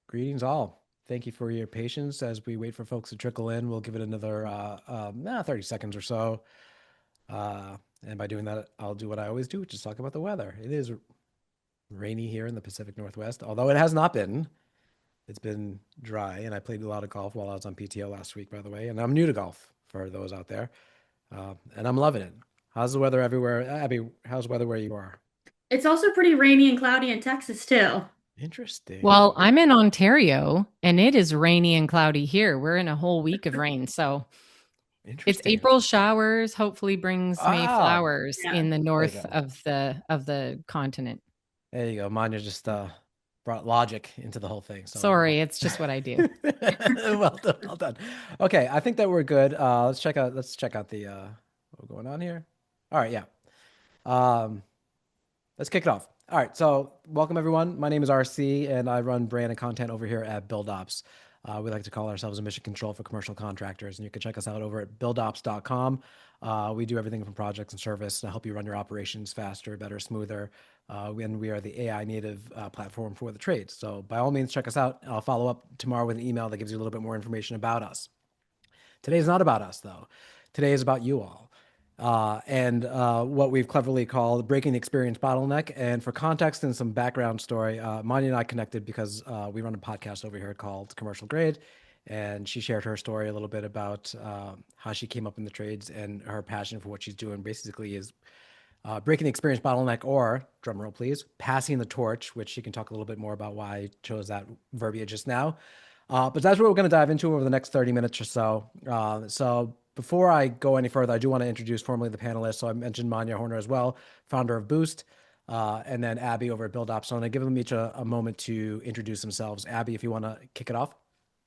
Greetings all. Thank you for your patience as we wait for folks to trickle in. We'll give it another 30 seconds or so. And by doing that, I'll do what I always do, which is talk about the weather. It is rainy here in the Pacific Northwest, although it has not been. It's been dry, and I played a lot of golf while I was on PTO last week, by the way. And I'm new to golf for those out there, and I'm loving it. How's the weather everywhere? Abby, how's the weather where you are? It's also pretty rainy and cloudy in Texas too. Interesting. Well, I'm in Ontario and it is rainy and cloudy here. We're in a whole week of rain. So it's Interesting. April showers, hopefully brings May Ah, flowers Yeah. in the there you north go. of the continent. There you go. Manya just brought logic into the whole thing. So Sorry, it's just what I do. well done, well done. Okay, I think that we're good. Let's check out the what's going on here. All right, yeah. Um, let's kick it off. All right, so welcome everyone. My name is RC, and I run brand and content over here at BuildOps. We like to call ourselves a mission control for commercial contractors, and you can check us out over at buildops.com. We do everything from projects and service to help you run your operations faster, better, smoother. And we are the AI native platform for the trades. So by all means, check us out. I'll follow up tomorrow with an email that gives you a little bit more information about us. Today is not about us, though. Today is about you all. And what we've cleverly called breaking the experience bottleneck. And for context and some background story, Manya and I connected because we run a podcast over here called Commercial Grade. And she shared her story a little bit about how she came up in the trades and her passion for what she's doing basically is breaking the experience bottleneck, or drumroll please, passing the torch, which she can talk a little bit more about why I chose that verbiage just now. But that's what we're going to dive into over the next 30 minutes or so. So before I go any further, I do want to introduce formally the panelists. So I mentioned Manya Horner as well, founder of Boost, and then Abby over at BuildOps. So I'm going to give them each a moment to introduce themselves. Abby, if you want to kick it off.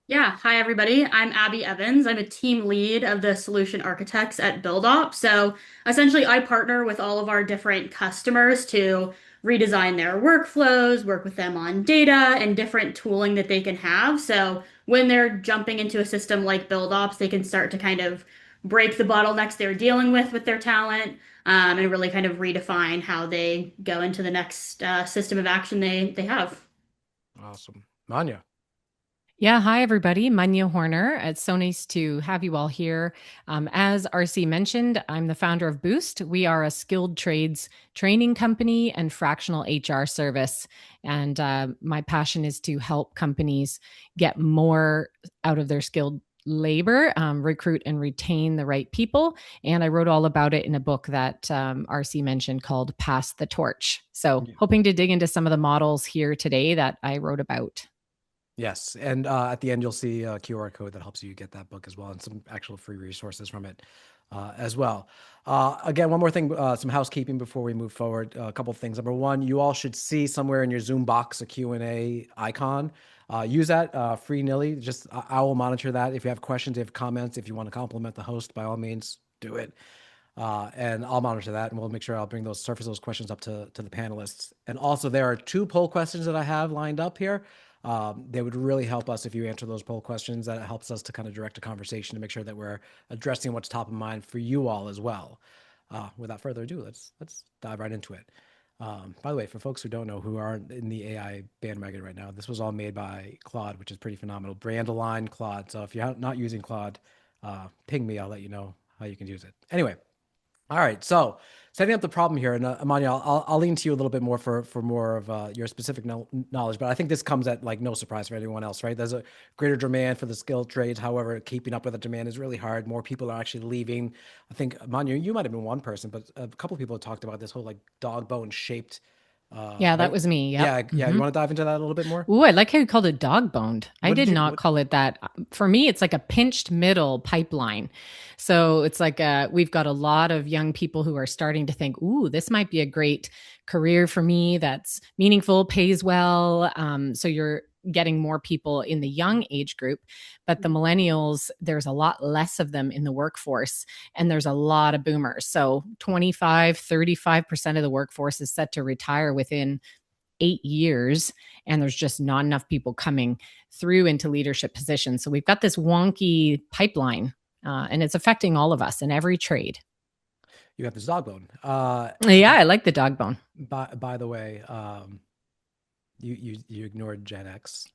Yeah. Hi, everybody. I'm Abby Evans. I'm a team lead of the solution architects at BuildOps. So essentially, I partner with all of our different customers to redesign their workflows, work with them on data and different tooling that they can have. So when they're jumping into a system like BuildOps, they can start to kind of break the bottlenecks they're dealing with their talent, and really kind of redefine how they go into the next system of action they have. Awesome. Manya. Yeah, hi everybody. Manya Horner. It's so nice to have you all here. As RC mentioned, I'm the founder of Boost. We are a skilled trades training company and fractional HR service. And my passion is to help companies get more out of their skilled labor, recruit and retain the right people. And I wrote all about it in a book that RC mentioned called Pass the Torch. So, hoping to dig into some of the models here today that I wrote about. Yes, and at the end you'll see a QR code that helps you get that book as well, and some actual free resources from it as well. Again, one more thing, some housekeeping before we move forward. A couple of things. Number one, you all should see somewhere in your Zoom box a Q&A icon. Use that free nilly. Just I will monitor that. If you have questions, if you have comments, if you want to compliment the host, by all means, do it. And I'll monitor that, and we'll make sure I'll bring surface those questions up to the panelists. And also, there are two poll questions that I have lined up here. They would really help us if you answer those poll questions. That helps us to kind of direct a conversation to make sure that we're addressing what's top of mind for you all as well. Without further ado, let's dive right into it. By the way, for folks who don't know, who aren't in the AI bandwagon right now, this was all made by Claude, which is pretty phenomenal. Brand aligned Claude. So if you're not using Claude, ping me. I'll let you know how you can use it. Anyway, all right, so setting up the problem here, and Amanya, I'll lean to you a little bit more for more of your specific knowledge, but I think this comes at like no surprise for anyone else, right? There's a greater demand for the skilled trades. However, keeping up with the demand is really hard. More people are actually leaving. I think Amanya, you might have been one person, but a couple of people have talked about this whole like dog bone shaped, Yeah, that right? was me. Yep. Yeah. You want to dive into that a little bit more? Ooh, I like how you called it dog boned. I What did did you? not What? call it that. For me, it's like a pinched middle pipeline. So it's like we've got a lot of young people who are starting to think, ooh, this might be a great career for me that's meaningful, pays well. So you're getting more people in the young age group, but the millennials, there's a lot less of them in the workforce, and there's a lot of boomers. So 25, 35% of the workforce is set to retire within 8 years, and there's just not enough people coming through into leadership positions. So we've got this wonky pipeline, and it's affecting all of us in every trade. You got this dog bone. Yeah, I like the dog bone. By the way, you ignored Gen X.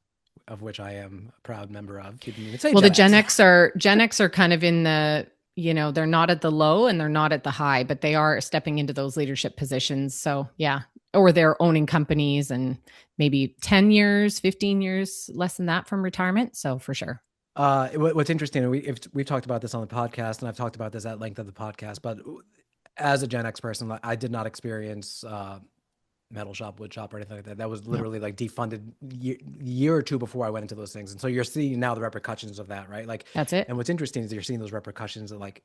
of which I am a proud member of. You didn't even say Well, the Gen X. Gen X are kind of in the, they're not at the low and they're not at the high, but they are stepping into those leadership positions. So yeah, or they're owning companies and maybe 10 years, 15 years less than that from retirement. So for sure. What's interesting, and we've talked about this on the podcast, and I've talked about this at length of the podcast, but as a Gen X person, I did not experience metal shop, wood shop, or anything like that. That was Yeah, literally like defunded year or two before I went into those things. And so you're seeing now the repercussions of that, right? Like, that's it. and what's interesting is you're seeing those repercussions of like,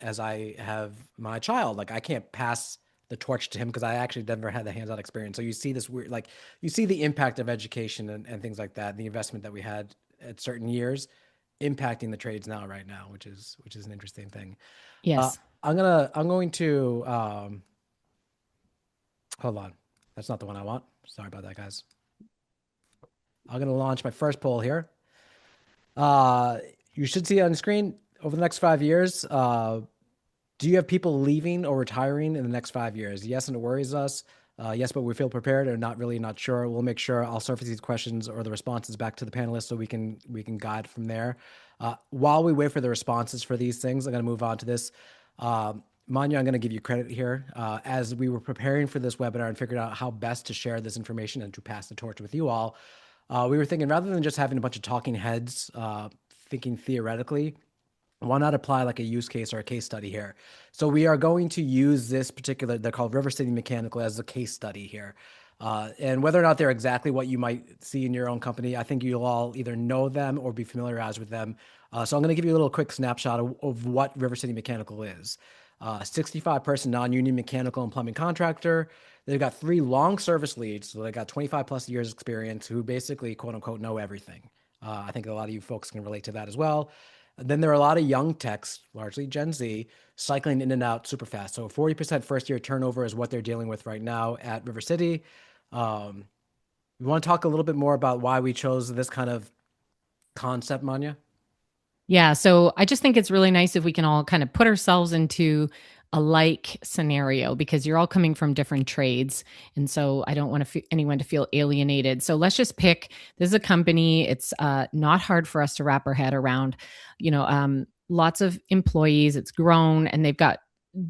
as I have my child, like I can't pass the torch to him because I actually never had the hands-on experience. So you see this weird, like you see the impact of education and things like that, and the investment that we had at certain years impacting the trades now, right now, which is an interesting thing. Uh, Yes. I'm going to, hold on. That's not the one I want. Sorry about that, guys. I'm going to launch my first poll here. You should see it on the screen over the next 5 years. Do you have people leaving or retiring in the next 5 years? Yes, and it worries us. Yes, but we feel prepared or not really not sure. We'll make sure I'll surface these questions or the responses back to the panelists so we can guide from there. While we wait for the responses for these things, I'm going to move on to this. Manya, I'm going to give you credit here. As we were preparing for this webinar and figured out how best to share this information and to pass the torch with you all, we were thinking rather than just having a bunch of talking heads thinking theoretically, why not apply like a use case or a case study here? So we are going to use this particular, they're called River City Mechanical, as a case study here. And whether or not they're exactly what you might see in your own company, I think you'll all either know them or be familiarized with them. So I'm going to give you a little quick snapshot of what River City Mechanical is. 65-person non-union mechanical and plumbing contractor. They've got 3 long service leads, so they got 25 plus years experience who basically, quote unquote, know everything. I think a lot of you folks can relate to that as well. Then there are a lot of young techs, largely Gen Z, cycling in and out super fast. So 40% first year turnover is what they're dealing with right now at River City. We want to talk a little bit more about why we chose this kind of concept, Manya? Yeah. So I just think it's really nice if we can all kind of put ourselves into a like scenario because you're all coming from different trades. And so I don't want anyone to feel alienated. So let's just pick this is a company. It's not hard for us to wrap our head around, lots of employees. It's grown and they've got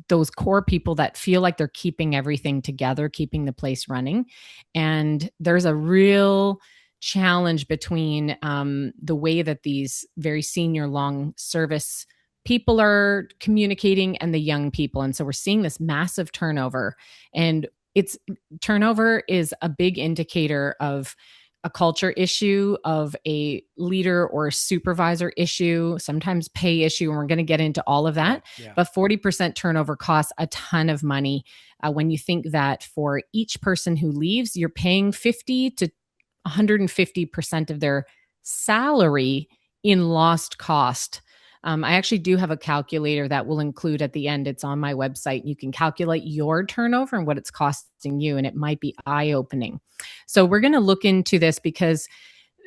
those core people that feel like they're keeping everything together, keeping the place running. And there's a real challenge between the way that these very senior long service people are communicating and the young people. And so we're seeing this massive turnover. And it's turnover is a big indicator of a culture issue, of a leader or a supervisor issue, sometimes pay issue. And we're going to get into all of that. Yeah. But 40% turnover costs a ton of money. When you think that for each person who leaves, you're paying 50 to 150% of their salary in lost cost. I actually do have a calculator that will include at the end. It's on my website. You can calculate your turnover and what it's costing you, and it might be eye-opening. So we're going to look into this because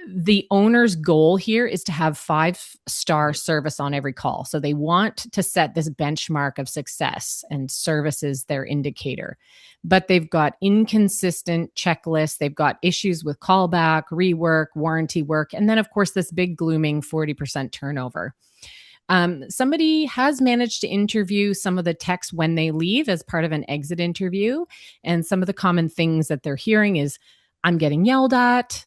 the owner's goal here is to have 5-star service on every call. So they want to set this benchmark of success, and service is their indicator. But they've got inconsistent checklists. They've got issues with callback, rework, warranty work, and then, of course, this big glooming 40% turnover. Somebody has managed to interview some of the techs when they leave as part of an exit interview. And some of the common things that they're hearing is, I'm getting yelled at.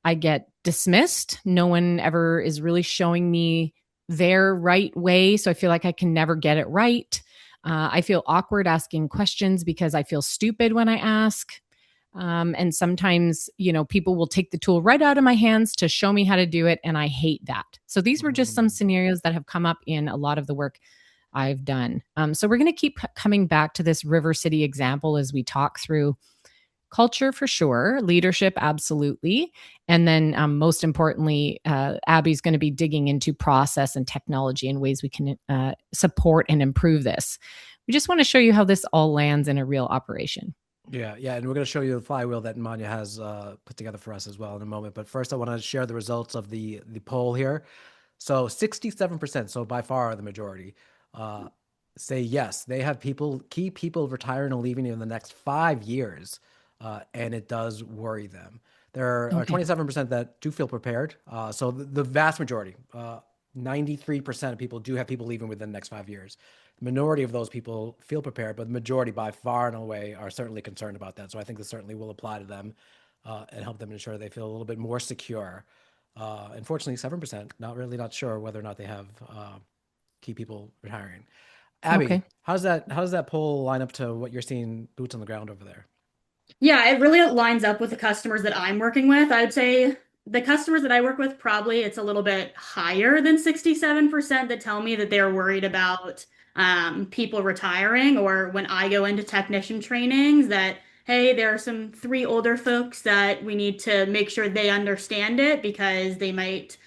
I get dismissed. No one ever is really showing me their right way. So I feel like I can never get it right. I feel awkward asking questions because I feel stupid when I ask. And sometimes, people will take the tool right out of my hands to show me how to do it. And I hate that. So these were just some scenarios that have come up in a lot of the work I've done. So we're going to keep coming back to this River City example as we talk through culture for sure, leadership, absolutely. And then most importantly, Abby's going to be digging into process and technology and ways we can support and improve this. We just want to show you how this all lands in a real operation. Yeah, and we're going to show you the flywheel that Manya has put together for us as well in a moment. But first, I want to share the results of the poll here. So 67%, so by far the majority, say yes, they have key people retiring and leaving in the next 5 years, and it does worry them. There are Okay. 27% that do feel prepared. So the vast majority, 93% of people do have people leaving within the next 5 years. The minority of those people feel prepared, but the majority by far and away are certainly concerned about that. So I think this certainly will apply to them and help them ensure they feel a little bit more secure. Unfortunately, 7% not sure whether or not they have key people retiring. Abby, Okay. how does that poll line up to what you're seeing boots on the ground over there? Yeah, it really lines up with the customers that I'm working with. I'd say the customers that I work with, probably it's a little bit higher than 67% that tell me that they're worried about people retiring, or when I go into technician trainings that, hey, there are some three older folks that we need to make sure they understand it because they might,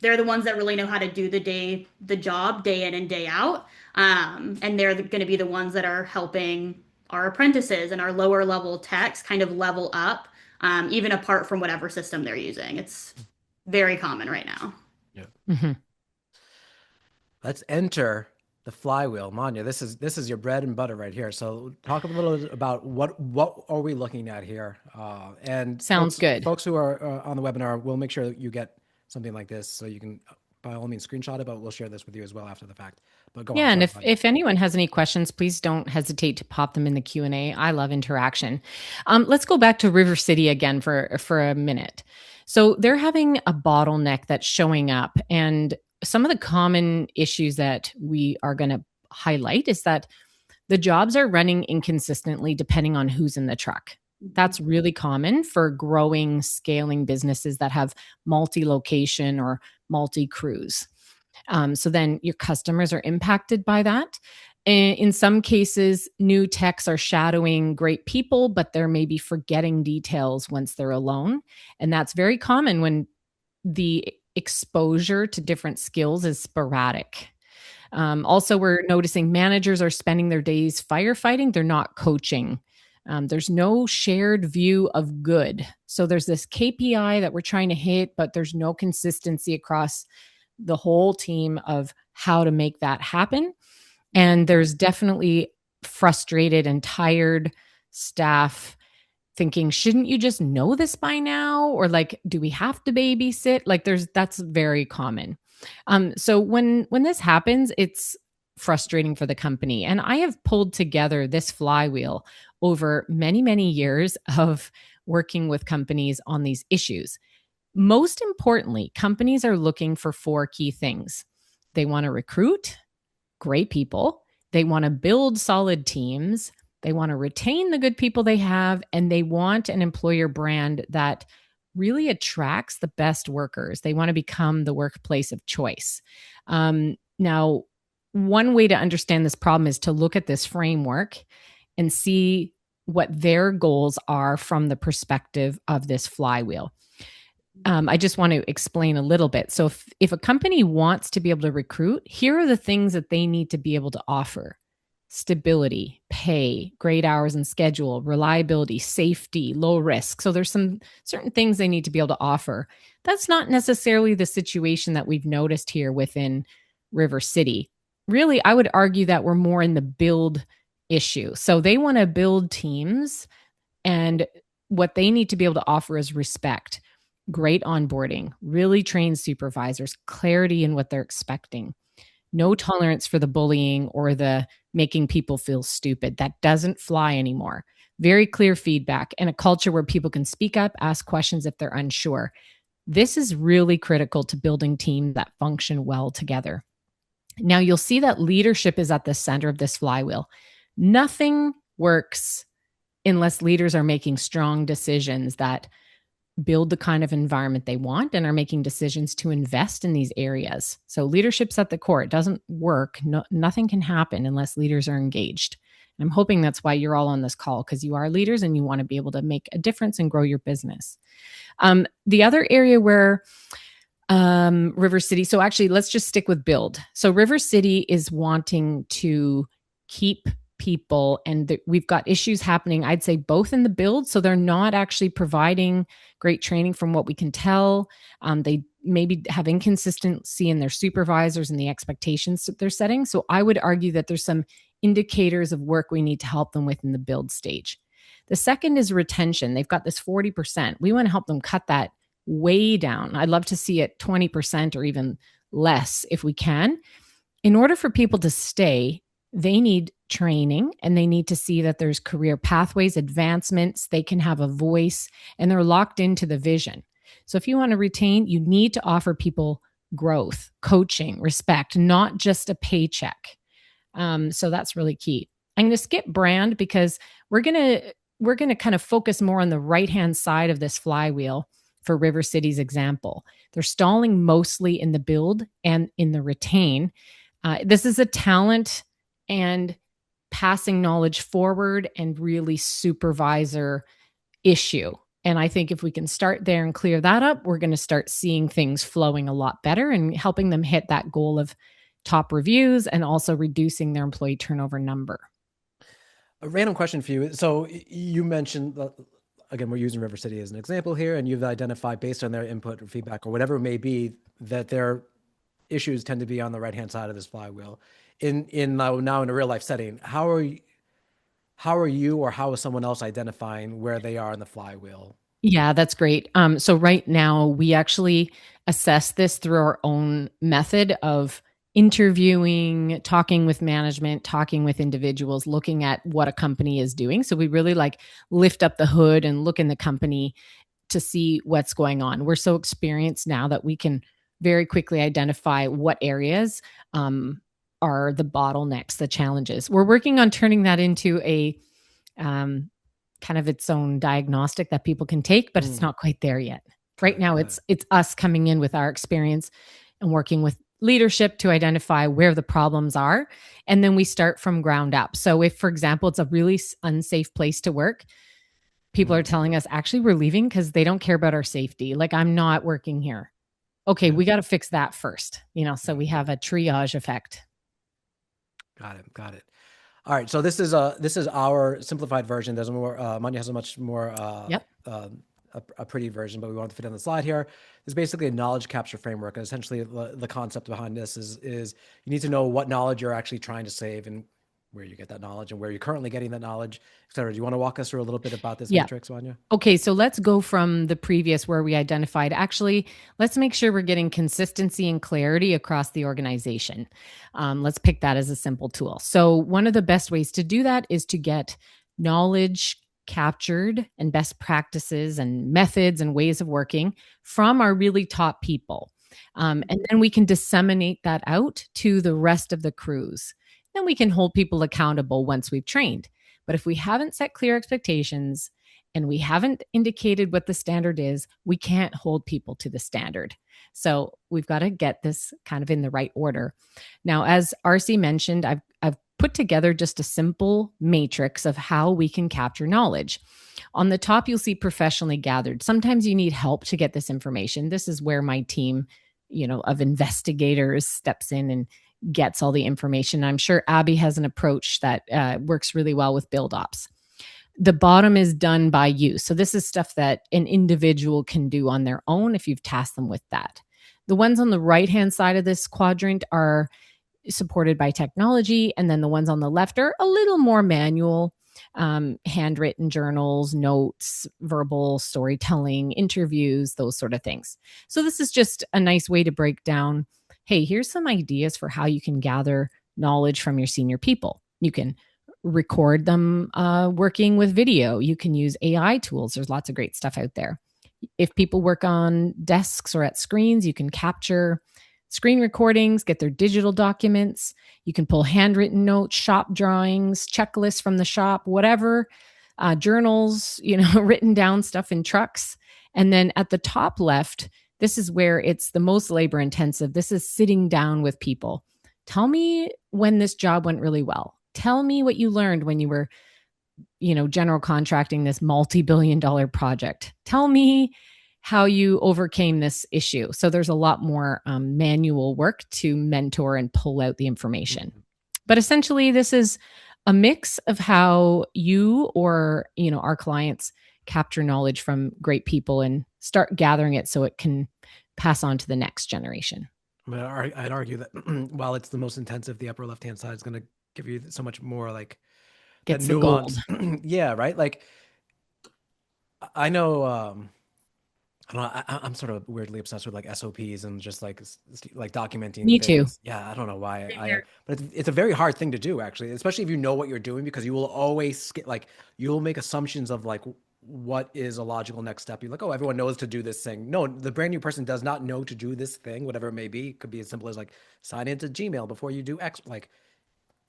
they're the ones that really know how to do the job day in and day out. And they're going to be the ones that are helping our apprentices and our lower level techs kind of level up, even apart from whatever system they're using. It's very common right now. Yeah. Hmm. Let's enter the flywheel. Manya, this is your bread and butter right here. So talk a little bit about what are we looking at here? And Sounds good. folks who are on the webinar, we'll make sure that you get something like this so you can by all means screenshot it, but we'll share this with you as well after the fact. But go on. Yeah, and Sorry, if Manya. if anyone has any questions, please don't hesitate to pop them in the Q&A. I love interaction. Let's go back to River City again for a minute. So they're having a bottleneck that's showing up, and some of the common issues that we are going to highlight is that the jobs are running inconsistently depending on who's in the truck. That's really common for growing, scaling businesses that have multi-location or multi-crews. So then your customers are impacted by that. In some cases, new techs are shadowing great people, but they're maybe forgetting details once they're alone. And that's very common when the exposure to different skills is sporadic. Also, we're noticing managers are spending their days firefighting, they're not coaching. There's no shared view of good. So there's this KPI that we're trying to hit, but there's no consistency across the whole team of how to make that happen. And there's definitely frustrated and tired staff thinking, shouldn't you just know this by now? Or like, do we have to babysit? Like that's very common. So when this happens, it's frustrating for the company. And I have pulled together this flywheel over many, many years of working with companies on these issues. Most importantly, companies are looking for four key things. They want to recruit great people. They want to build solid teams. They want to retain the good people they have. And they want an employer brand that really attracts the best workers. They want to become the workplace of choice. Now, one way to understand this problem is to look at this framework and see what their goals are from the perspective of this flywheel. I just want to explain a little bit. So if a company wants to be able to recruit, here are the things that they need to be able to offer: stability, pay, great hours and schedule, reliability, safety, low risk. So there's some certain things they need to be able to offer. That's not necessarily the situation that we've noticed here within River City. Really, I would argue that we're more in the build issue. So they want to build teams, and what they need to be able to offer is respect, great onboarding, really trained supervisors, clarity in what they're expecting, no tolerance for the bullying or the making people feel stupid. That doesn't fly anymore. Very clear feedback, and a culture where people can speak up, ask questions if they're unsure. This is really critical to building teams that function well together. Now, you'll see that leadership is at the center of this flywheel. Nothing works unless leaders are making strong decisions that build the kind of environment they want and are making decisions to invest in these areas. So leadership's at the core. It doesn't work. Nothing can happen unless leaders are engaged. And I'm hoping that's why you're all on this call, because you are leaders and you want to be able to make a difference and grow your business. The other area where River City, so actually let's just stick with build. So River City is wanting to keep people, and we've got issues happening, I'd say, both in the build. So they're not actually providing great training from what we can tell. They maybe have inconsistency in their supervisors and the expectations that they're setting. So I would argue that there's some indicators of work we need to help them with in the build stage. The second is retention. They've got this 40%. We want to help them cut that way down. I'd love to see it 20% or even less if we can. In order for people to stay, they need training and they need to see that there's career pathways, advancements, they can have a voice, and they're locked into the vision. So if you want to retain, you need to offer people growth, coaching, respect, not just a paycheck. So that's really key. I'm going to skip brand because we're going to kind of focus more on the right-hand side of this flywheel for River City's example. They're stalling mostly in the build and in the retain. This is a talent and passing knowledge forward and really supervisor issue. And I think if we can start there and clear that up, we're going to start seeing things flowing a lot better and helping them hit that goal of top reviews and also reducing their employee turnover number. A random question for you. So you mentioned, again, we're using River City as an example here, and you've identified based on their input or feedback or whatever it may be that their issues tend to be on the right-hand side of this flywheel. Now in a real life setting, how are you or how is someone else identifying where they are in the flywheel? Yeah, that's great. So right now we actually assess this through our own method of interviewing, talking with management, talking with individuals, looking at what a company is doing. So we really lift up the hood and look in the company to see what's going on. We're so experienced now that we can very quickly identify what areas are the bottlenecks, the challenges. We're working on turning that into a kind of its own diagnostic that people can take, but it's not quite there yet. Right now, it's us coming in with our experience and working with leadership to identify where the problems are. And then we start from ground up. So if, for example, it's a really unsafe place to work, people are telling us, actually, we're leaving because they don't care about our safety. Like, I'm not working here. Okay, we got to fix that first, so we have a triage effect. Got it. All right. So this is our simplified version. There's more, Manya has a much more, a pretty version, but we wanted to fit on the slide here. There's basically a knowledge capture framework. And essentially the concept behind this is you need to know what knowledge you're actually trying to save and where you get that knowledge and where you're currently getting that knowledge, et cetera. Do you want to walk us through a little bit about this matrix, Manya? Okay. So let's go from the previous where we identified, actually, let's make sure we're getting consistency and clarity across the organization. Let's pick that as a simple tool. So one of the best ways to do that is to get knowledge captured and best practices and methods and ways of working from our really top people. And then we can disseminate that out to the rest of the crews. Then we can hold people accountable once we've trained. But if we haven't set clear expectations and we haven't indicated what the standard is, we can't hold people to the standard. So we've got to get this kind of in the right order. Now, as RC mentioned, I've put together just a simple matrix of how we can capture knowledge. On the top, you'll see professionally gathered. Sometimes you need help to get this information. This is where my team, of investigators steps in and gets all the information. I'm sure Abby has an approach that works really well with BuildOps. The bottom is done by you. So this is stuff that an individual can do on their own if you've tasked them with that. The ones on the right-hand side of this quadrant are supported by technology. And then the ones on the left are a little more manual, handwritten journals, notes, verbal storytelling, interviews, those sort of things. So this is just a nice way to break down, hey, here's some ideas for how you can gather knowledge from your senior people. You can record them working with video. You can use AI tools. There's lots of great stuff out there. If people work on desks or at screens, you can capture screen recordings, get their digital documents. You can pull handwritten notes, shop drawings, checklists from the shop, whatever, journals, written down stuff in trucks. And then at the top left, this is where it's the most labor intensive. This is sitting down with people. Tell me when this job went really well. Tell me what you learned when you were, general contracting this multi-billion-dollar project. Tell me how you overcame this issue. So there's a lot more manual work to mentor and pull out the information. But essentially, this is a mix of how you or our clients capture knowledge from great people and start gathering it so it can pass on to the next generation. I'd argue that while it's the most intensive, the upper left-hand side is going to give you so much more like Gets that nuance. Yeah, right. Like I know. I don't know. I'm sort of weirdly obsessed with like SOPs and just like like documenting Me too. things. Yeah, I don't know why Same I am, here. but it's a very hard thing to do actually, especially if you know what you're doing because you will always get like you'll make assumptions of like what is a logical next step. You're like, oh, everyone knows to do this thing. No, the brand new person does not know to do this thing, whatever it may be. It could be as simple as like sign into Gmail before you do X. Like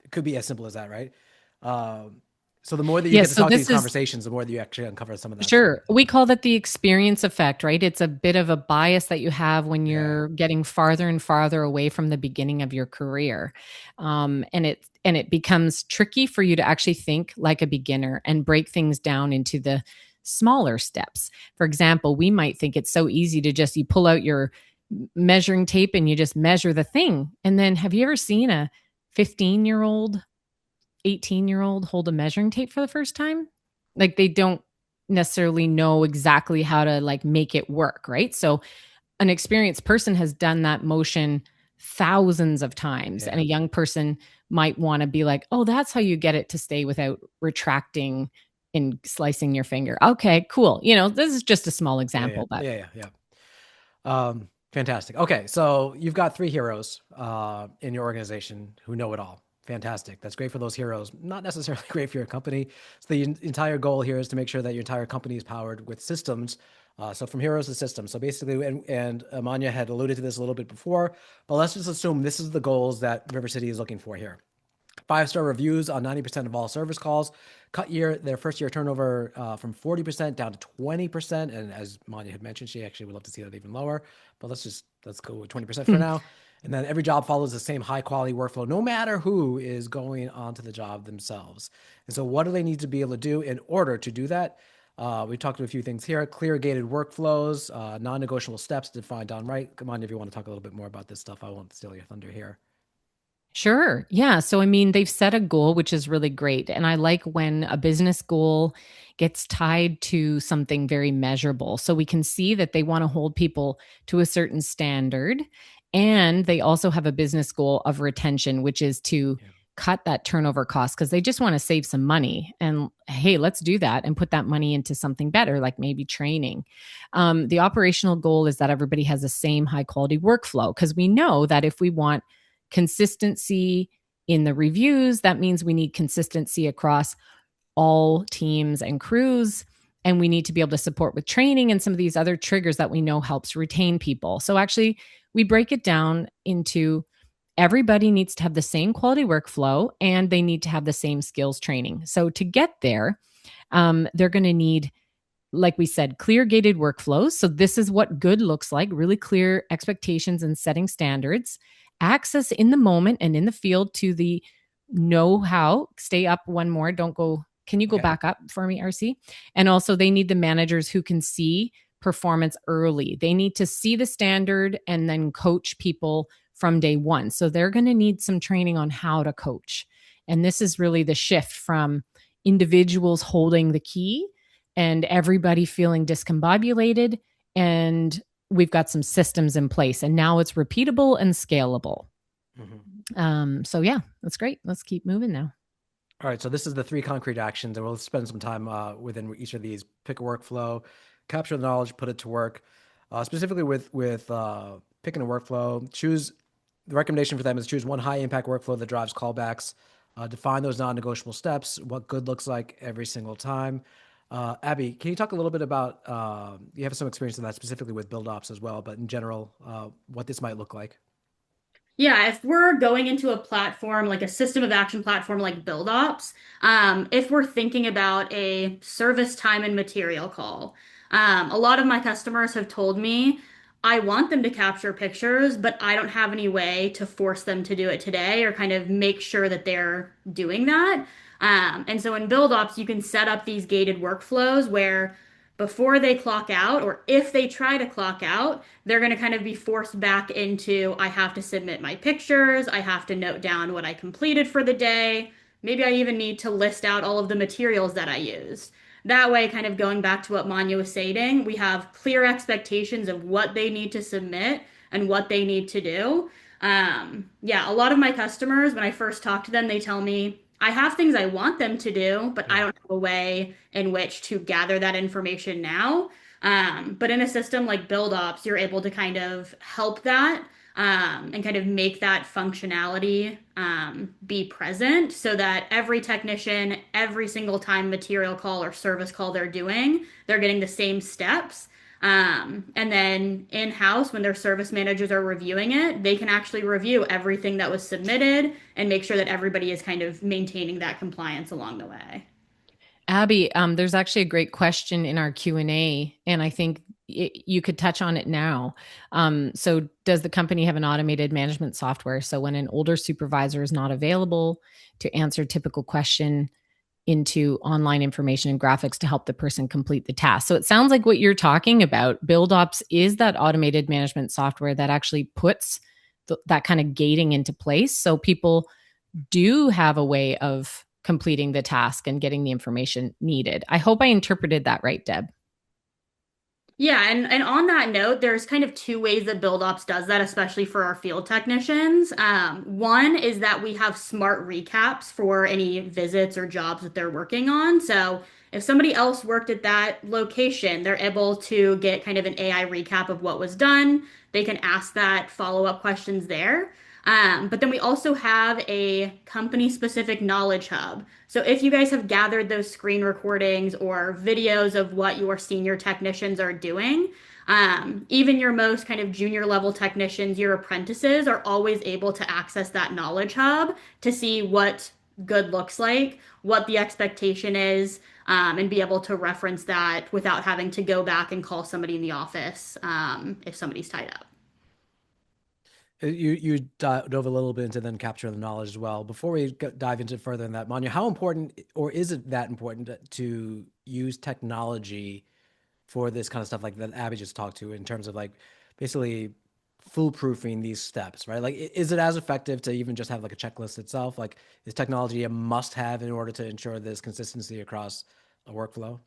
it could be as simple as that, right? Um, so the more that you get Yes. to So talk to these this is conversations, the more that you actually uncover some of that stuff. Sure. We call that the experience effect, right? It's a bit of a bias that you have when Yeah. you're getting farther and farther away from the beginning of your career. And it becomes tricky for you to actually think like a beginner and break things down into the smaller steps. For example, we might think it's so easy to just you pull out your measuring tape and you just measure the thing. And then have you ever seen a 15-year-old 18-year-old hold a measuring tape for the first time? Like they don't necessarily know exactly how to like make it work, right? So an experienced person has done that motion thousands of times and Yeah. a young person might want to be like, "Oh, that's how you get it to stay without retracting and slicing your finger." Okay, cool. This is just a small Yeah. Yeah. example, but Yeah. Yeah. Fantastic. Okay, so you've got three heroes in your organization who know it all. Fantastic. That's great for those heroes. Not necessarily great for your company. So the entire goal here is to make sure that your entire company is powered with systems. So from heroes to systems. So basically, and Amanya had alluded to this a little bit before, but let's just assume this is the goals that River City is looking for here. 5-star reviews on 90% of all service calls. Cut their first year turnover from 40% down to 20%. And as Manya had mentioned, she actually would love to see that even lower. But let's go with 20% for now. And then every job follows the same high quality workflow, no matter who is going onto the job themselves. And so, what do they need to be able to do in order to do that? We talked to a few things here: clear gated workflows, non-negotiable steps defined on right. Come on, if you want to talk a little bit more about this stuff, I won't steal your thunder here. Sure. Yeah. So, I mean, they've set a goal, which is really great. And I like when a business goal gets tied to something very measurable. So we can see that they want to hold people to a certain standard. And they also have a business goal of retention, which is to Yeah. cut that turnover cost because they just want to save some money. And hey, let's do that and put that money into something better, like maybe training. The operational goal is that everybody has the same high quality workflow because we know that if we want consistency in the reviews, that means we need consistency across all teams and crews. And we need to be able to support with training and some of these other triggers that we know helps retain people. So actually, we break it down into everybody needs to have the same quality workflow and they need to have the same skills training. So to get there, they're going to need, like we said, clear gated workflows. So this is what good looks like, really clear expectations and setting standards, access in the moment and in the field to the know how. Stay up one more. Don't go. Can you go Okay. back up for me, RC? And also, they need the managers who can see performance early. They need to see the standard and then coach people from day one. So they're going to need some training on how to coach. And this is really the shift from individuals holding the key and everybody feeling discombobulated. And we've got some systems in place. And now it's repeatable and scalable. Mhm. So yeah, that's great. Let's keep moving now. All right, so this is the three concrete actions, and we'll spend some time within each of these. Pick a workflow, capture the knowledge, put it to work. Specifically with picking a workflow, choose the recommendation for them is choose one high impact workflow that drives callbacks. Define those non-negotiable steps. What good looks like every single time. Abby, can you talk a little bit about? You have some experience in that specifically with BuildOps as well, but in general, what this might look like. Yeah, if we're going into a platform like a system of action platform like BuildOps, if we're thinking about a service time and material call, a lot of my customers have told me I want them to capture pictures, but I don't have any way to force them to do it today or kind of make sure that they're doing that. And so in BuildOps, you can set up these gated workflows where before they clock out, or if they try to clock out, they're going to kind of be forced back into I have to submit my pictures, I have to note down what I completed for the day. Maybe I even need to list out all of the materials that I used. That way, kind of going back to what Manya was saying, we have clear expectations of what they need to submit and what they need to do. Yeah, a lot of my customers, when I first talk to them, they tell me, I have things I want them to do, but I Yeah. don't have a way in which to gather that information now. But in a system like BuildOps, you're able to kind of help that and kind of make that functionality be present so that every technician, every single time material call or service call they're doing, they're getting the same steps. And then in-house, when their service managers are reviewing it, they can actually review everything that was submitted and make sure that everybody is kind of maintaining that compliance along the way. Abby, there's actually a great question in our Q&A, and I think you could touch on it now. So does the company have an automated management software? So when an older supervisor is not available to answer typical question into online information and graphics to help the person complete the task. So it sounds like what you're talking about, BuildOps is that automated management software that actually puts that kind of gating into place. So people do have a way of completing the task and getting the information needed. I hope I interpreted that right, Deb. Yeah, and on that note, there's kind of two ways that BuildOps does that, especially for our field technicians. One is that we have smart recaps for any visits or jobs that they're working on. So if somebody else worked at that location, they're able to get kind of an AI recap of what was done. They can ask that follow-up questions there. But then we also have a company-specific knowledge hub. So if you guys have gathered those screen recordings or videos of what your senior technicians are doing, even your most kind of junior level technicians, your apprentices are always able to access that knowledge hub to see what good looks like, what the expectation is, and be able to reference that without having to go back and call somebody in the office if somebody's tied up. Dove a little bit into then capture the knowledge as well. Before we dive into further in that, Manya, how important or is it that important to use technology for this kind of stuff like that Abby just talked to in terms of like basically foolproofing these steps, right? Like, is it as effective to even just have like a checklist itself? Like, is technology a must have in order to ensure this consistency across a workflow?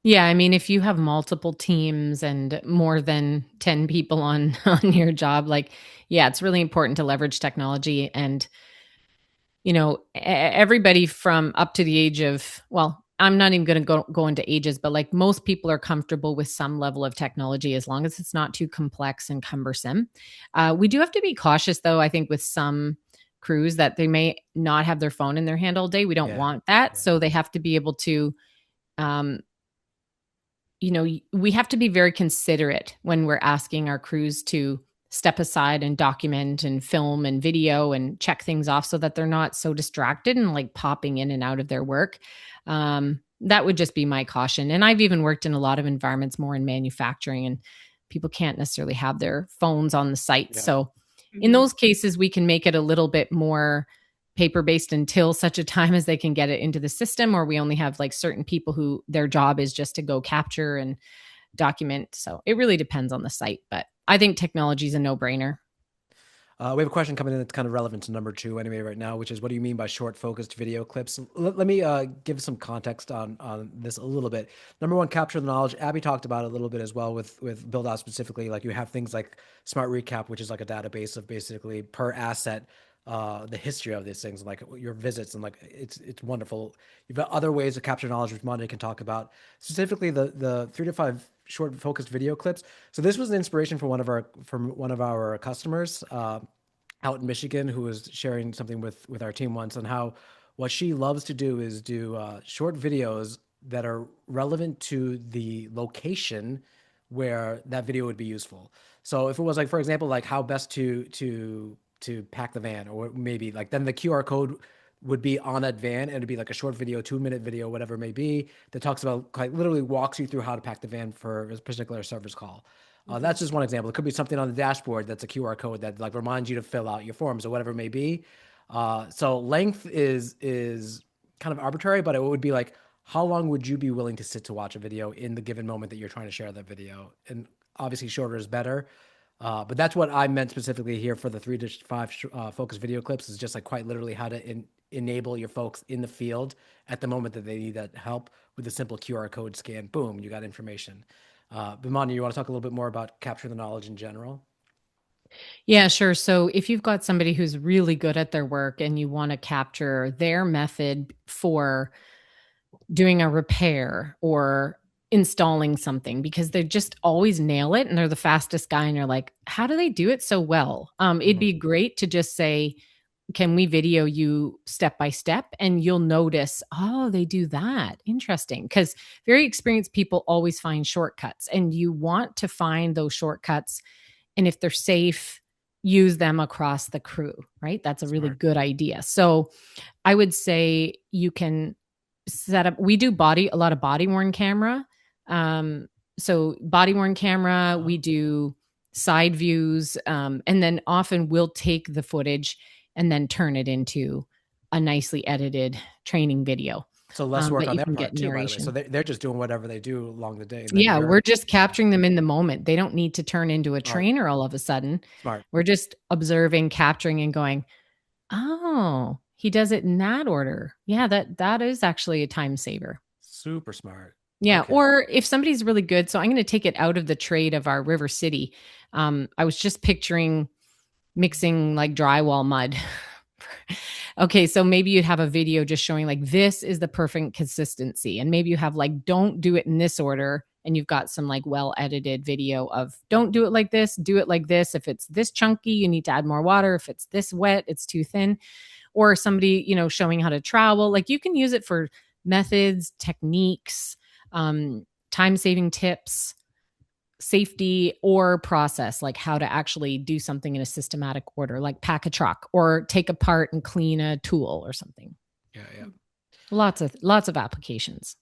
Yeah, I mean, if you have multiple teams and more than 10 people on on your job, like, yeah, it's really important to leverage technology. And everybody from up to the age of, well, I'm not even going to go into ages, but like most people are comfortable with some level of technology as long as it's not too complex and cumbersome. We do have to be cautious, though, I think, with some crews that they may not have their phone in their hand all day. We don't Yeah. want that. Yeah. So they have to be able to, um, we have to be very considerate when we're asking our crews to step aside and document and film and video and check things off so that they're not so distracted and like popping in and out of their work. That would just be my caution. And I've even worked in a lot of environments more in manufacturing, and people can't necessarily have their phones on the site. Yeah. So in Mhm. those cases, we can make it a little bit more paper based until such a time as they can get it into the system, or we only have like certain people who their job is just to go capture and document. So it really depends on the site, but I think technology is a no brainer. We have a question coming in that's kind of relevant to number two anyway right now, which is what do you mean by short focused video clips? Let me give some context on this a little bit. Number one, capture the knowledge. Abby talked about it a little bit as well with BuildOut specifically. Like you have things like Smart Recap, which is like a database of basically per asset the history of these things, like your visits, and like it's wonderful. You've got other ways to capture knowledge, which Monday can talk about. Specifically, the 3 to 5 short focused video clips. So this was an inspiration for one of our customers out in Michigan who was sharing something with our team once on how what she loves to do is do short videos that are relevant to the location where that video would be useful. So if it was like, for example, like how best to pack the van, or maybe like then the QR code would be on that van and it'd be like a short video, 2 minute video, whatever it may be, that talks about like literally walks you through how to pack the van for a particular service call. Mhm. That's just one example. It could be something on the dashboard that's a QR code that like reminds you to fill out your forms or whatever it may be. So length is kind of arbitrary, but it would be like how long would you be willing to sit to watch a video in the given moment that you're trying to share that video? And obviously shorter is better. But that's what I meant specifically here for the 3 to 5 focus video clips is just like quite literally how to enable your folks in the field at the moment that they need that help with a simple QR code scan. Boom, you got information. Bimani, you want to talk a little bit more about capturing the knowledge in general? Yeah, sure. So if you've got somebody who's really good at their work and you want to capture their method for doing a repair or installing something because they just always nail it and they're the fastest guy and you're like, how do they do it so well? It'd Mhm. be great to just say, can we video you step by step? And you'll notice, oh, they do that. Interesting. Because very experienced people always find shortcuts, and you want to find those shortcuts. And if they're safe, use them across the crew, right? That's a really Smart. good idea. So I would say you can set up, we do a lot of body worn camera. Um, so body worn camera, we do side views, and then often we'll take the footage and then turn it into a nicely edited training video So less work that on you their can get part too, by the way. So narration. they're just doing whatever they do along the day, and then Yeah, you're we're just capturing them in the moment. They don't need to turn into a smart, trainer all of a sudden. smart, We're just observing, capturing, and going, oh, he does it in that order. Yeah, that is actually a time saver. super smart. Yeah, Okay. or if somebody's really good, so I'm going to take it out of the trade of our River City. I was just picturing mixing like drywall mud. Okay, so maybe you'd have a video just showing like this is the perfect consistency, and maybe you have like don't do it in this order, and you've got some like well edited video of don't do it like this, do it like this. If it's this chunky, you need to add more water. If it's this wet, it's too thin. Or somebody, showing how to trowel. Like you can use it for methods, techniques, time saving tips, safety, or process, like how to actually do something in a systematic order, like pack a truck or take apart and clean a tool or something. Yeah, yeah. Lots of applications.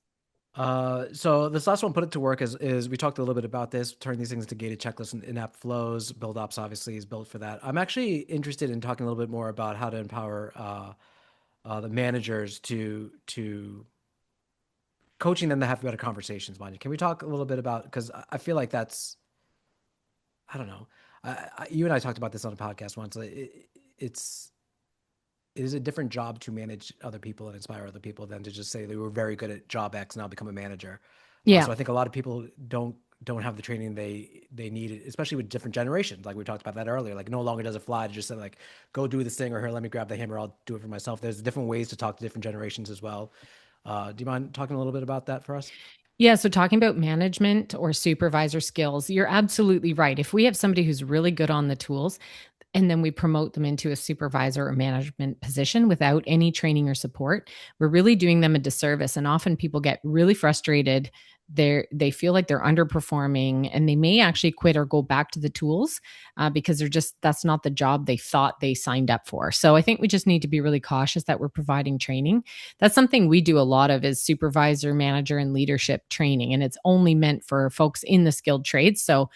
So this last one, put it to work, is we talked a little bit about this, turn these things into gated checklists and in-app flows. BuildOps obviously is built for that. I'm actually interested in talking a little bit more about how to empower the managers to coaching them to have better conversations. Mind you, can we talk a little bit about, because I feel like that's, I don't know. You and I talked about this on a podcast once. It's it is a different job to manage other people and inspire other people than to just say they were very good at job X, now become a manager. Yeah. So I think a lot of people don't have the training they need, especially with different generations. Like we talked about that earlier. Like no longer does it fly to just say like, go do this thing, or here, let me grab the hammer, I'll do it for myself. There's different ways to talk to different generations as well. Do you mind talking a little bit about that for us? Yeah. So, talking about management or supervisor skills, you're absolutely right. If we have somebody who's really good on the tools, and then we promote them into a supervisor or management position without any training or support, we're really doing them a disservice. And often people get really frustrated. They feel like they're underperforming, and they may actually quit or go back to the tools because that's not the job they thought they signed up for. So I think we just need to be really cautious that we're providing training. That's something we do a lot of, is supervisor, manager, and leadership training, and it's only meant for folks in the skilled trades. So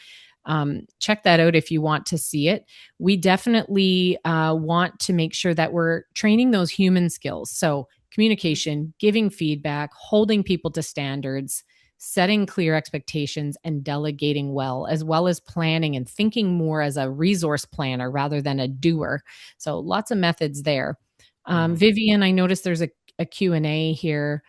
check that out if you want to see it. We definitely want to make sure that we're training those human skills. So communication, giving feedback, holding people to standards, setting clear expectations, and delegating well as planning and thinking more as a resource planner rather than a doer. So lots of methods there. Vivian, I noticed there's a Q&A here.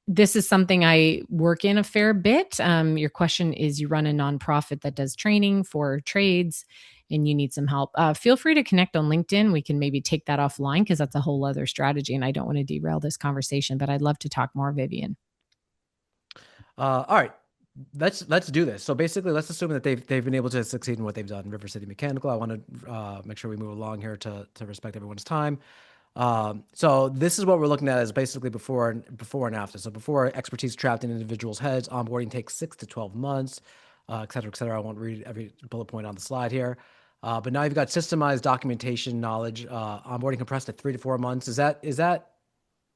This is something I work in a fair bit. Your question is, you run a nonprofit that does training for trades and you need some help. Feel free to connect on LinkedIn. We can maybe take that offline because that's a whole other strategy, and I don't want to derail this conversation, but I'd love to talk more, Vivian. All right, let's do this. So basically, let's assume that they've been able to succeed in what they've done. River City Mechanical. I want to make sure we move along here to respect everyone's time. So this is what we're looking at is basically before and after. So before, expertise trapped in individuals' heads. Onboarding takes 6 to 12 months, et cetera, et cetera. I won't read every bullet point on the slide here. But now you've got systemized documentation knowledge. Onboarding compressed to 3 to 4 months. Is that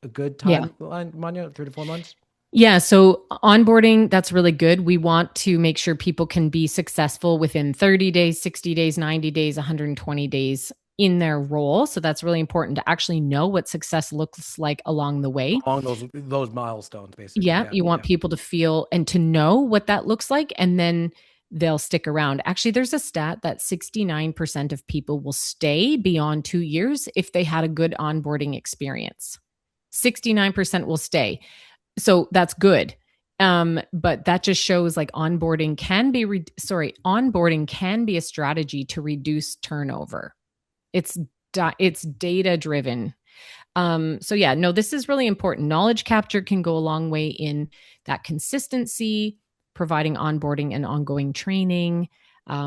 a good timeline, Manya? 3 to 4 months? Yeah. So onboarding, that's really good. We want to make sure people can be successful within 30 days, 60 days, 90 days, 120 days in their role. So that's really important to actually know what success looks like along the way. Along those milestones, basically. Yeah. You want people to feel and to know what that looks like, and then they'll stick around. Actually, there's a stat that 69% of people will stay beyond 2 years if they had a good onboarding experience. 69% will stay. So that's good. But that just shows like onboarding can be a strategy to reduce turnover. It's data driven. So yeah, no, this is really important. Knowledge capture can go a long way in that consistency, providing onboarding and ongoing training,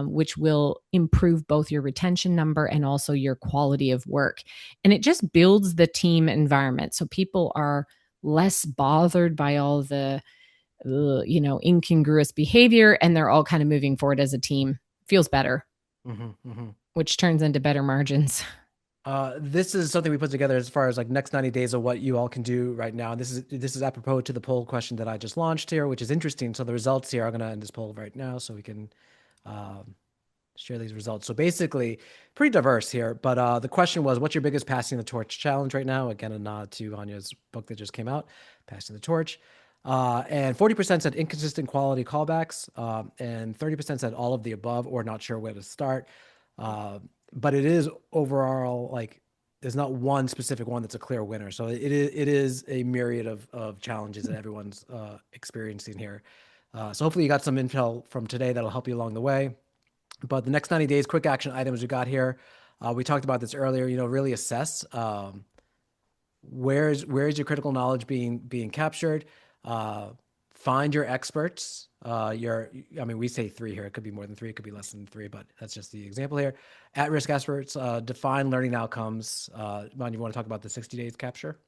which will improve both your retention number and also your quality of work. And it just builds the team environment. So people are less bothered by all the, incongruous behavior, and they're all kind of moving forward as a team. Feels better, which turns into better margins. This is something we put together as far as like next 90 days of what you all can do right now. This is apropos to the poll question that I just launched here, which is interesting. So the results here, I'm going to end this poll right now so we can share these results. So basically, pretty diverse here. But the question was, what's your biggest passing the torch challenge right now? Again, a nod to Anya's book that just came out, Passing the Torch. And 40% said inconsistent quality callbacks, and 30% said all of the above or not sure where to start. But it is overall like there's not one specific one that's a clear winner. So it is a myriad of challenges that everyone's experiencing here. So hopefully you got some intel from today that'll help you along the way. But the next 90 days, quick action items we got here. We talked about this earlier. Really assess where's your critical knowledge being captured. Find your experts. We say 3 here. It could be more than 3. It could be less than 3, but that's just the example here. At-risk experts, define learning outcomes. Mon, you want to talk about the 60 days capture?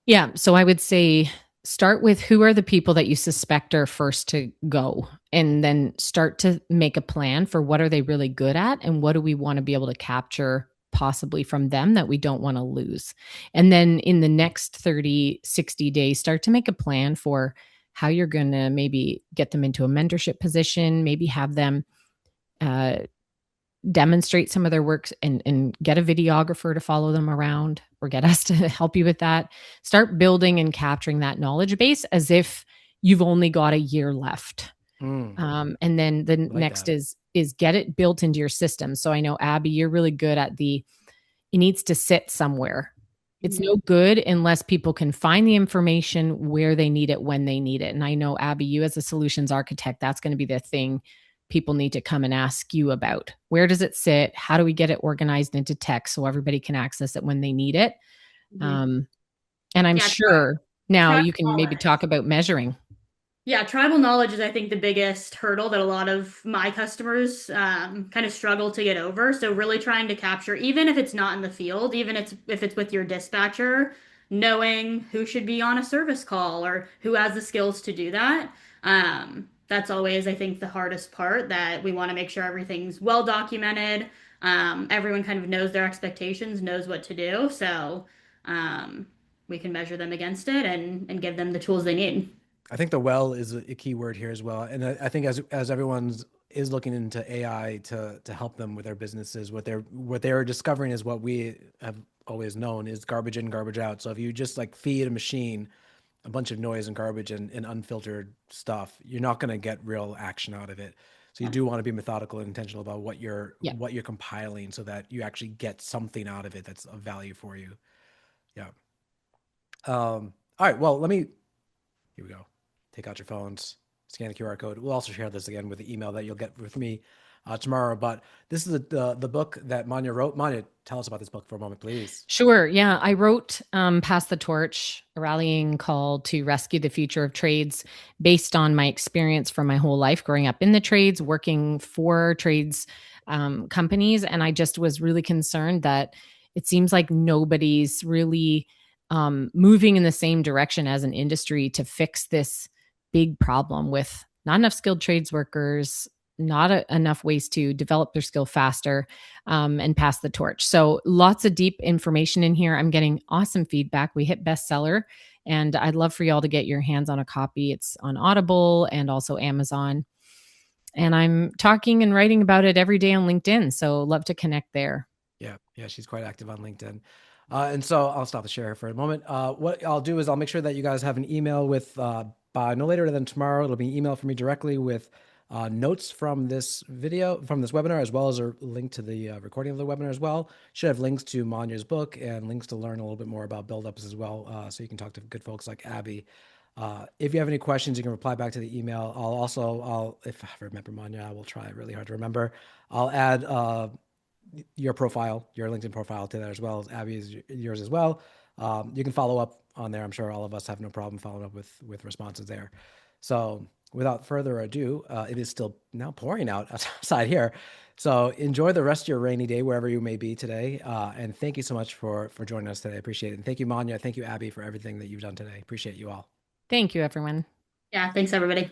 Yeah. So I would say start with who are the people that you suspect are first to go, and then start to make a plan for what are they really good at and what do we want to be able to capture possibly from them that we don't want to lose. And then in the next 30, 60 days, start to make a plan for how you're going to maybe get them into a mentorship position, maybe have them demonstrate some of their works and get a videographer to follow them around or get us to help you with that. Start building and capturing that knowledge base as if you've only got a year left. And then the next is get it built into your system. So I know, Abby, you're really good at it needs to sit somewhere. It's no good unless people can find the information where they need it, when they need it. And I know, Abby, you as a solutions architect, that's going to be the thing people need to come and ask you about. Where does it sit? How do we get it organized into text so everybody can access it when they need it? And I'm sure now you can maybe talk about measuring. Yeah, tribal knowledge is, I think, the biggest hurdle that a lot of my customers kind of struggle to get over. So really trying to capture, even if it's not in the field, even if it's with your dispatcher, knowing who should be on a service call or who has the skills to do that. That's always, I think, the hardest part, that we want to make sure everything's well documented. Everyone kind of knows their expectations, knows what to do. So we can measure them against it and give them the tools they need. I think the well is a key word here as well. And I think as everyone's is looking into AI to help them with their businesses, what they're discovering is what we have always known is garbage in, garbage out. So if you just like feed a machine a bunch of noise and garbage and unfiltered stuff, you're not going to get real action out of it. So you do want to be methodical and intentional about what you're compiling so that you actually get something out of it that's of value for you. Yeah. All right. Well, here we go. Take out your phones, scan the QR code. We'll also share this again with the email that you'll get with me tomorrow. But this is the book that Manya wrote. Manya, tell us about this book for a moment, please. Sure. Yeah. I wrote Pass the Torch, a rallying call to rescue the future of trades, based on my experience from my whole life growing up in the trades, working for trades companies. And I just was really concerned that it seems like nobody's really moving in the same direction as an industry to fix this big problem with not enough skilled trades workers, not enough ways to develop their skill faster, and pass the torch. So lots of deep information in here. I'm getting awesome feedback. We hit bestseller, and I'd love for y'all to get your hands on a copy. It's on Audible and also Amazon. And I'm talking and writing about it every day on LinkedIn. So love to connect there. Yeah. She's quite active on LinkedIn. And so I'll stop the share for a moment. What I'll do is I'll make sure that you guys have an email with, by no later than tomorrow, it'll be an email from me directly with notes from this webinar, as well as a link to the recording of the webinar as well. Should have links to Manya's book and links to learn a little bit more about BuildOps as well. So you can talk to good folks like Abby. If you have any questions, you can reply back to the email. If I remember, Manya, I will try really hard to remember. I'll add your profile, your LinkedIn profile to that as well as Abby's, yours as well. You can follow up on there. I'm sure all of us have no problem following up with responses there. So without further ado, it is still now pouring out outside here. So enjoy the rest of your rainy day wherever you may be today. And thank you so much for joining us today. I appreciate it. And thank you, Manya. Thank you, Abby, for everything that you've done today. Appreciate you all. Thank you, everyone. Yeah, thanks everybody.